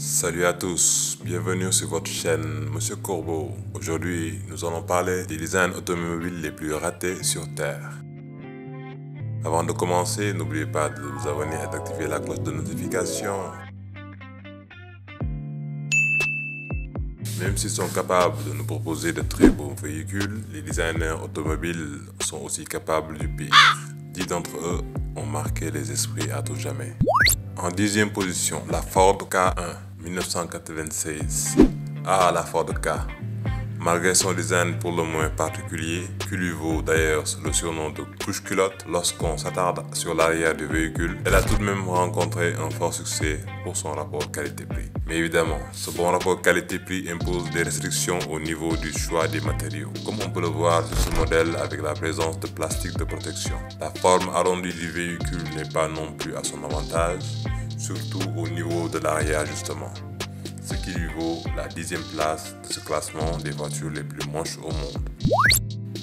Salut à tous, bienvenue sur votre chaîne Monsieur Corbeau. Aujourd'hui, nous allons parler des designs automobiles les plus ratés sur Terre. Avant de commencer, n'oubliez pas de vous abonner et d'activer la cloche de notification. Même s'ils sont capables de nous proposer de très beaux véhicules, les designers automobiles sont aussi capables du pire. 10 d'entre eux ont marqué les esprits à tout jamais. En 10e position, la Ford Ka 1, 1996. Ah, la Ford Ka. Malgré son design pour le moins particulier, qui lui vaut d'ailleurs le surnom de couche-culotte lorsqu'on s'attarde sur l'arrière du véhicule, elle a tout de même rencontré un fort succès pour son rapport qualité-prix. Mais évidemment, ce bon rapport qualité-prix impose des restrictions au niveau du choix des matériaux, comme on peut le voir sur ce modèle avec la présence de plastique de protection. La forme arrondie du véhicule n'est pas non plus à son avantage, surtout au niveau de l'arrière justement. Ce qui lui vaut la 10e place de ce classement des voitures les plus moches au monde.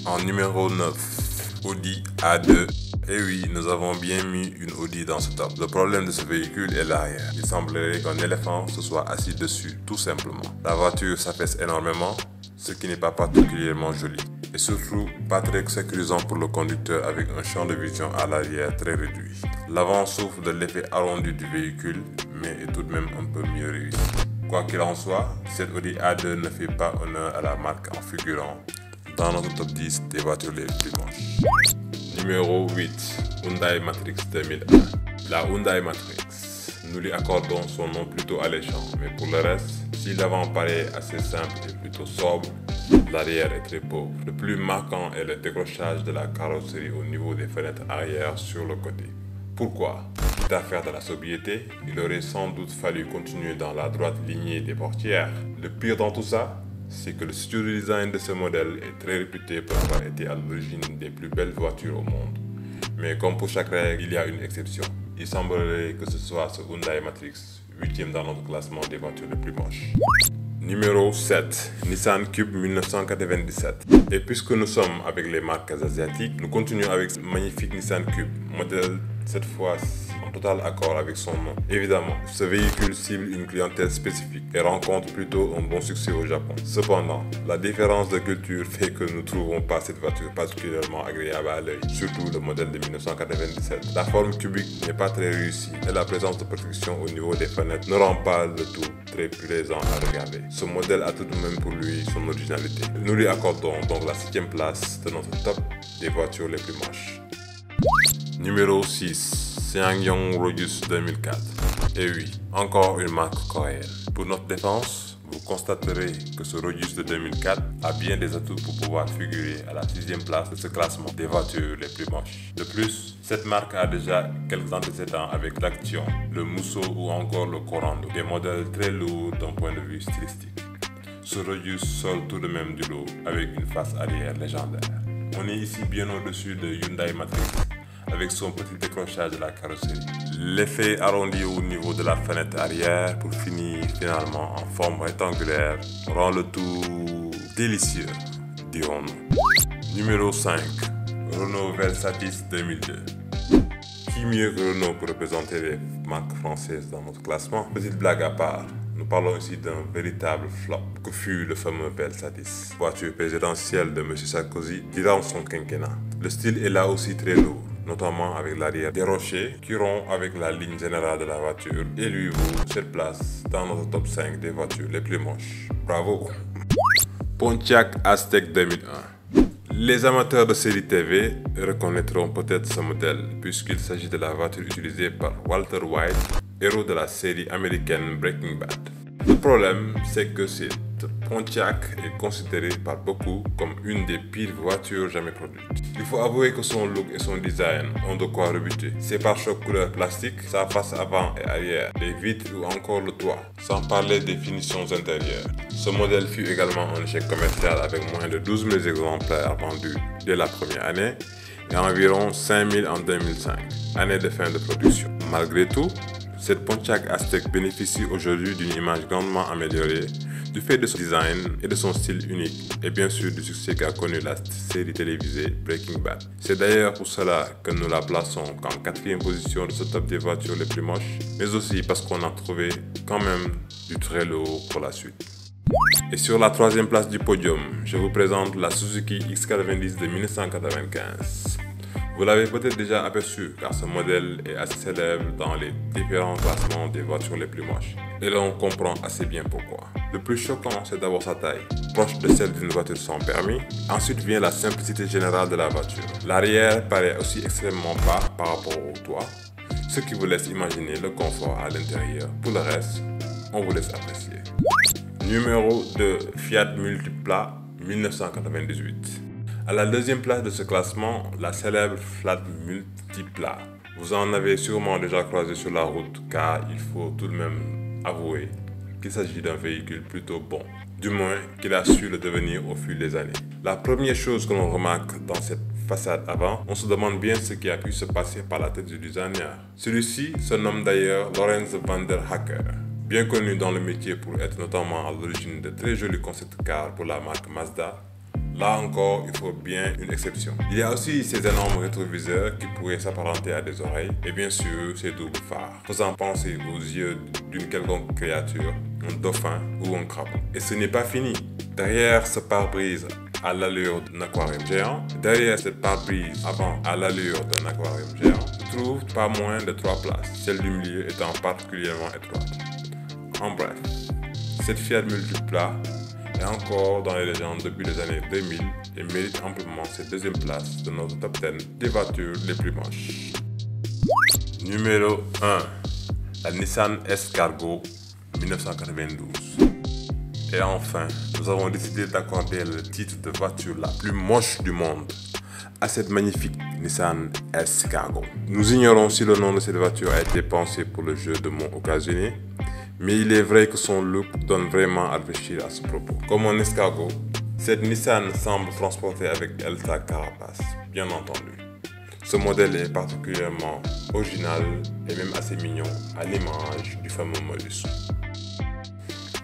En numéro 9, Audi A2. Et oui, nous avons bien mis une Audi dans ce top. Le problème de ce véhicule est l'arrière. Il semblerait qu'un éléphant se soit assis dessus, tout simplement. La voiture s'affaisse énormément, ce qui n'est pas particulièrement joli. Et surtout, pas très sécurisant pour le conducteur avec un champ de vision à l'arrière très réduit. L'avant souffre de l'effet arrondi du véhicule, mais est tout de même un peu mieux réussi. Quoi qu'il en soit, cette Audi A2 ne fait pas honneur à la marque en figurant dans notre top 10 des voitures les plus moches. Numéro 8, Hyundai Matrix 2001. La Hyundai Matrix. Nous lui accordons son nom plutôt alléchant, mais pour le reste, si l'avant paraît assez simple et plutôt sobre, l'arrière est très pauvre. Le plus marquant est le décrochage de la carrosserie au niveau des fenêtres arrière sur le côté. Pourquoi? Quitte à faire de la sobriété, il aurait sans doute fallu continuer dans la droite lignée des portières. Le pire dans tout ça, c'est que le studio de design de ce modèle est très réputé pour avoir été à l'origine des plus belles voitures au monde. Mais comme pour chaque règle, il y a une exception. Il semblerait que ce soit ce Hyundai Matrix, 8e dans notre classement des voitures les plus moches. Numéro 7, Nissan Cube 1997. Et puisque nous sommes avec les marques asiatiques, nous continuons avec ce magnifique Nissan Cube, modèle cette fois en total accord avec son nom. Évidemment, ce véhicule cible une clientèle spécifique et rencontre plutôt un bon succès au Japon. Cependant, la différence de culture fait que nous ne trouvons pas cette voiture particulièrement agréable à l'œil, surtout le modèle de 1997. La forme cubique n'est pas très réussie et la présence de protection au niveau des fenêtres ne rend pas le tout très plaisant à regarder. Ce modèle a tout de même pour lui son originalité. Nous lui accordons donc la 7e place de notre top des voitures les plus moches. Numéro 6, SsangYong Rojus 2004. Et oui, encore une marque coréenne. Pour notre défense, vous constaterez que ce Rojus de 2004 a bien des atouts pour pouvoir figurer à la 6e place de ce classement des voitures les plus moches. De plus, cette marque a déjà quelques antécédents avec l'Action, le Musso ou encore le Corando, des modèles très lourds d'un point de vue stylistique. Ce Rojus sort tout de même du lot avec une face arrière légendaire. On est ici bien au-dessus de Hyundai Matrix, avec son petit décrochage de la carrosserie. L'effet arrondi au niveau de la fenêtre arrière pour finir finalement en forme rectangulaire rend le tout délicieux, dirons-nous. Numéro 5, Renault Velsatis 2002. Qui mieux que Renault pour représenter les marques françaises dans notre classement? Petite blague à part, nous parlons ici d'un véritable flop que fut le fameux Velsatis, voiture présidentielle de M. Sarkozy durant son quinquennat. Le style est là aussi très lourd, notamment avec l'arrière déroché qui rompt avec la ligne générale de la voiture et lui vaut cette place dans notre top 5 des voitures les plus moches. Bravo! Pontiac Aztek 2001. Les amateurs de série TV reconnaîtront peut-être ce modèle puisqu'il s'agit de la voiture utilisée par Walter White, héros de la série américaine Breaking Bad. Le problème, c'est que cette Pontiac est considérée par beaucoup comme une des pires voitures jamais produites. Il faut avouer que son look et son design ont de quoi rebuter. Ses pare-chocs couleur plastique, sa face avant et arrière, les vitres ou encore le toit, sans parler des finitions intérieures. Ce modèle fut également un échec commercial avec moins de 12 000 exemplaires vendus dès la première année et environ 5 000 en 2005, année de fin de production. Malgré tout, Cette Pontiac Aztek bénéficie aujourd'hui d'une image grandement améliorée du fait de son design et de son style unique, et bien sûr du succès qu'a connu la série télévisée Breaking Bad. C'est d'ailleurs pour cela que nous la plaçons en 4e position de ce top des voitures les plus moches, mais aussi parce qu'on a trouvé quand même du très lourd pour la suite. Et sur la 3e place du podium, je vous présente la Suzuki X90 de 1995. Vous l'avez peut-être déjà aperçu car ce modèle est assez célèbre dans les différents classements des voitures les plus moches. Et l'on comprend assez bien pourquoi. Le plus choquant, c'est d'abord sa taille, proche de celle d'une voiture sans permis. Ensuite vient la simplicité générale de la voiture. L'arrière paraît aussi extrêmement bas par rapport au toit, ce qui vous laisse imaginer le confort à l'intérieur. Pour le reste, on vous laisse apprécier. Numéro 2, Fiat Multipla 1998. À la 2e place de ce classement, la célèbre Fiat Multipla. Vous en avez sûrement déjà croisé sur la route car il faut tout de même avouer qu'il s'agit d'un véhicule plutôt bon, du moins qu'il a su le devenir au fil des années. La première chose que l'on remarque dans cette façade avant, on se demande bien ce qui a pu se passer par la tête du designer. Celui-ci se nomme d'ailleurs Lorenz van der Hacker, bien connu dans le métier pour être notamment à l'origine de très jolis concept cars pour la marque Mazda. Là encore, il faut bien une exception. Il y a aussi ces énormes rétroviseurs qui pourraient s'apparenter à des oreilles et bien sûr ces doubles phares, faisant penser aux yeux d'une quelconque créature, un dauphin ou un crabe. Et ce n'est pas fini. Derrière ce pare-brise à l'allure d'un aquarium géant, derrière cette pare-brise avant à l'allure d'un aquarium géant, se trouvent pas moins de 3 places, celle du milieu étant particulièrement étroite. En bref, cette Fiat Multipla est encore dans les légendes depuis les années 2000 et mérite amplement cette 2e place de notre top 10 des voitures les plus moches. Numéro 1. La Nissan S-Cargo 1992. Et enfin, nous avons décidé d'accorder le titre de voiture la plus moche du monde à cette magnifique Nissan S-Cargo. Nous ignorons si le nom de cette voiture a été pensé pour le jeu de mots occasionné, mais il est vrai que son look donne vraiment à réfléchir à ce propos. Comme un escargot, cette Nissan semble transporter avec elle sa carapace, bien entendu. Ce modèle est particulièrement original et même assez mignon, à l'image du fameux Modus.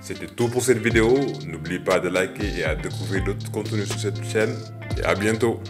C'était tout pour cette vidéo, n'oubliez pas de liker et à découvrir d'autres contenus sur cette chaîne, et à bientôt.